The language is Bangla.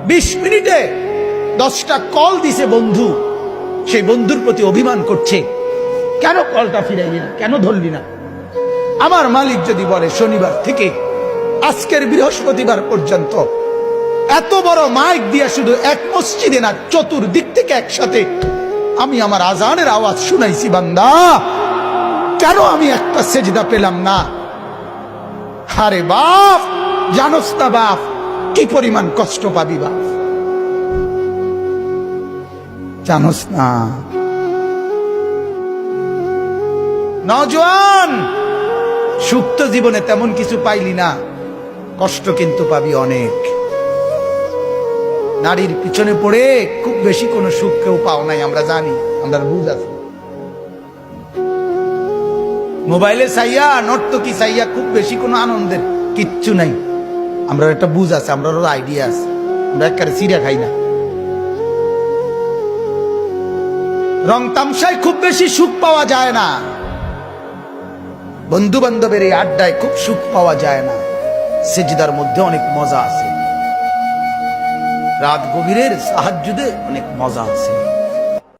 20 মিনিটে 10টা কল দিছে বন্ধু, সেই বন্ধুর প্রতি অভিমান করছে, কেন কলটা ফিরাইলি না, কেন ধরলি না। আমার মালিক যদি বলে শনিবার থেকে আজকের বৃহস্পতিবার পর্যন্ত এত বড় মাইক দিয়া শুধু এক মসজিদে না, চতুর্দিক থেকে একসাথে আমি আমার আজানের আওয়াজ শুনাইছি, বান্দা কেন আমি একটা সেজদা পেলাম না। আরে বাপ, জানোস না বাপ কি পরিমাণ কষ্ট পাবি বাপ, জানোস না। নওজোয়ান, সুখ তো জীবনে তেমন কিছু পাইলি না, কষ্ট কিন্তু পাবি অনেক। নারীর পিছনে পড়ে খুব বেশি কোনো সুখ কেউ পাও নাই, আমরা জানি, আমরা বুঝ আছে। মোবাইলে চাইয়া, নর্তকী চাইয়া খুব বেশি কোনো আনন্দের কিচ্ছু নাই, আমরা একটা বুঝ আছে, আমরা আইডিয়া আছে, আমরা একেবারে চিড়া খাই না। রং তামসায় খুব বেশি সুখ পাওয়া যায় না, বন্ধু বান্ধবের এই আড্ডায় খুব সুখ পাওয়া যায় না। সেজদার মধ্যে অনেক মজা আছে, রাত গভীরের তাহাজ্জুদে অনেক মজা আছে।